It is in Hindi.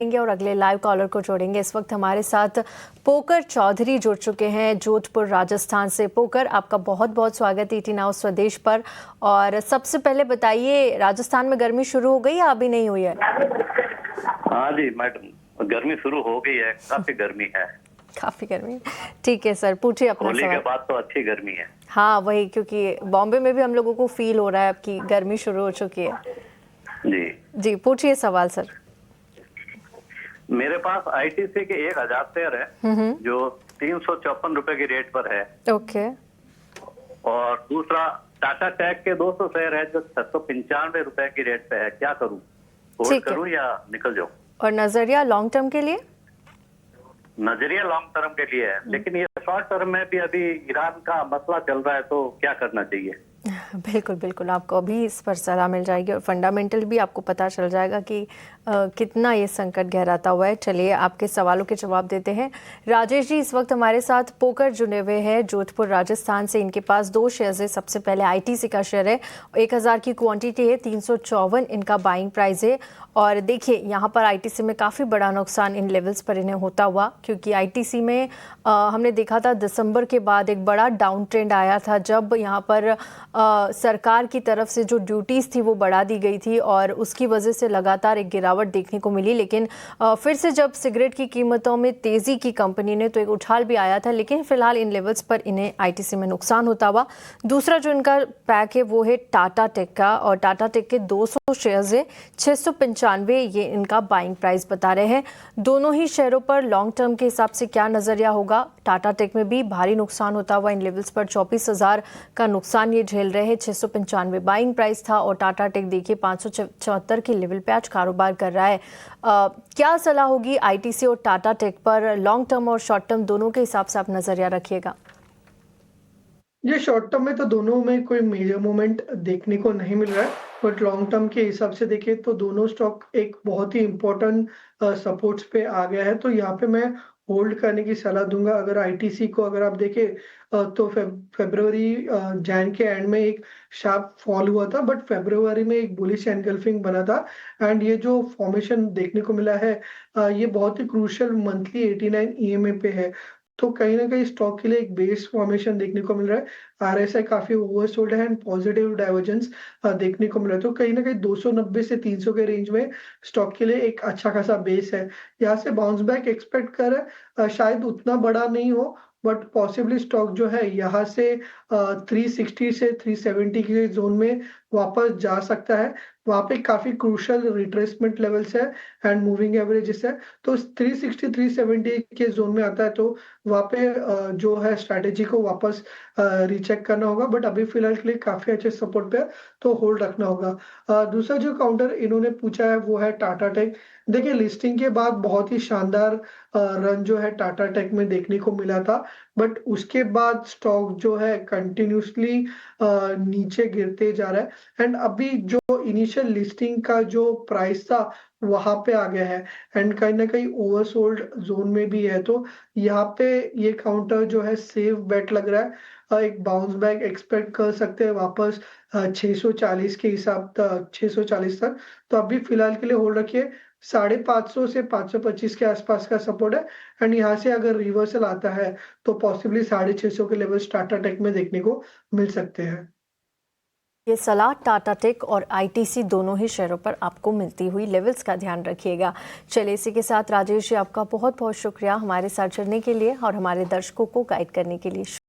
और अगले लाइव कॉलर को जोड़ेंगे। इस वक्त हमारे साथ पोकर चौधरी जुड़ चुके हैं जोधपुर राजस्थान से। पोकर, आपका बहुत बहुत स्वागत ईटी नाउ स्वदेश पर। और सबसे पहले बताइए, राजस्थान में गर्मी शुरू हो गई या अभी नहीं हुई है? हाँ जी मैडम, गर्मी शुरू हो गई है, काफी गर्मी है। काफी गर्मी, ठीक है सर, पूछिए अपना होली सवाल। के बाद तो अच्छी गर्मी है। हाँ वही, क्योंकि बॉम्बे में भी हम लोगों को फील हो रहा है कि गर्मी शुरू हो चुकी है। जी जी पूछिए सवाल सर। मेरे पास आईटीसी के 1000 शेयर है जो 354 रुपए की रेट पर है। ओके। और दूसरा टाटा टेक के 200 शेयर है जो 695 रुपए की रेट पे है। क्या करूं, होल्ड करूं या निकल जाऊं? और नजरिया लॉन्ग टर्म के लिए? नजरिया लॉन्ग टर्म के लिए है, लेकिन ये शॉर्ट टर्म में भी अभी ईरान का मसला चल रहा है, तो क्या करना चाहिए? बिल्कुल बिल्कुल, आपको अभी इस पर सलाह मिल जाएगी और फंडामेंटल भी आपको पता चल जाएगा कि कितना ये संकट गहराता हुआ है। चलिए आपके सवालों के जवाब देते हैं। राजेश जी इस वक्त हमारे साथ पोकर जुड़े हुए हैं जोधपुर राजस्थान से। इनके पास 2 शेयर्स है। सबसे पहले आईटीसी का शेयर है, 1000 की क्वांटिटी है, 354 इनका बाइंग प्राइस है। और देखिए यहाँ पर आईटीसी में काफ़ी बड़ा नुकसान इन लेवल्स पर इन्हें होता हुआ, क्योंकि आईटीसी में हमने देखा था दिसंबर के बाद एक बड़ा डाउन ट्रेंड आया था, जब यहाँ पर सरकार की तरफ से जो ड्यूटीज़ थी वो बढ़ा दी गई थी और उसकी वजह से लगातार एक गिरावट देखने को मिली। लेकिन फिर से जब सिगरेट की कीमतों में तेज़ी की कंपनी ने, तो एक उछाल भी आया था। लेकिन फिलहाल इन लेवल्स पर इन्हें आईटीसी में नुकसान होता हुआ। दूसरा जो इनका पैक है वो है टाटा टेक का, और टाटा टेक के 200 शेयर्स है, 695 ये इनका बाइंग प्राइस बता रहे हैं। दोनों ही शेयरों पर लॉन्ग टर्म के हिसाब से क्या नज़रिया होगा? टाटा टेक में भी भारी नुकसान होता हुआ इन लेवल्स पर 24,000 का नुकसान ये झेल रहे हैं। 695 बाइंग प्राइस था और टाटा टेक देखिए 574 के लेवल पे आज कारोबार कर रहा है। क्या सलाह होगी आईटीसी और टाटा टेक पर? लॉन्ग टर्म और शॉर्ट टर्म दोनों के हिसाब से आप नजरिया रखिएगा। ये शॉर्ट टर्म में तो दोनों में कोई मेजर मूवमेंट देखने को नहीं मिल रहा है, बट लॉन्ग टर्म के हिसाब से देखें तो दोनों स्टॉक एक बहुत ही इम्पोर्टेंट सपोर्ट्स पे आ गया है। तो यहाँ पे मैं होल्ड करने की सलाह दूंगा। अगर आईटीसी को अगर आप देखें तो फेब्रुवरी जैन के एंड में एक शार्प फॉल हुआ था, बट फेब्रुवरी में एक बुलिश एनगल्फिंग बना था। एंड ये जो फॉर्मेशन देखने को मिला है ये बहुत ही क्रूशियल मंथली 89 ईएमए पे है। तो कहीं ना कहीं स्टॉक के लिए एक बेस फॉर्मेशन देखने को मिल रहा है। आरएसआई काफी ओवरसोल्ड है एंड पॉजिटिव डाइवर्जेंस देखने को मिल रहा है। तो कहीं ना कहीं 290 से 300 के रेंज में स्टॉक के लिए एक अच्छा खासा बेस है। यहाँ से बाउंस बैक एक्सपेक्ट कर शायद उतना बड़ा नहीं हो, बट पॉसिबली स्टॉक जो है यहाँ से 360 से 370 के जोन में वापस जा सकता है। वहाँ पे काफी क्रूशियल रिट्रेसमेंट लेवल्स है एंड मूविंग एवरेजेस है। तो 360 370 के जोन में आता है तो वहाँ पे जो है स्ट्रैटेजी को वापस रीचेक करना होगा। बट अभी फिलहाल के लिए काफी अच्छे सपोर्ट पे है, तो होल्ड रखना होगा। दूसरा जो काउंटर इन्होंने पूछा है वो है टाटा टेक। देखिए लिस्टिंग के बाद बहुत ही शानदार रन जो है टाटा टेक में देखने को मिला था, बट उसके बाद स्टॉक जो है कंटिन्यूसली नीचे गिरते जा रहा है। एंड अभी जो इनिशियल लिस्टिंग का जो प्राइस था वहां पे आ गया है एंड कहीं ना कहीं ओवरसोल्ड जोन में भी है। तो यहाँ पे ये काउंटर जो है सेफ बेट लग रहा है। एक बाउंस बैक एक्सपेक्ट कर सकते हैं वापस 640 के हिसाब तक, 640 तक। तो अभी फिलहाल के लिए होल्ड रखिए। 550 से 525 के आसपास का सपोर्ट है एंड यहाँ से अगर रिवर्सल आता है तो पॉसिबली 650 के लेवल टाटा टेक में देखने को मिल सकते हैं। ये सलाह टाटा टेक और आईटीसी दोनों ही शेयरों पर आपको मिलती हुई, लेवल्स का ध्यान रखिएगा। चलिए इसी के साथ राजेश जी आपका बहुत बहुत शुक्रिया हमारे साथ जुड़ने के लिए और हमारे दर्शकों को गाइड करने के लिए।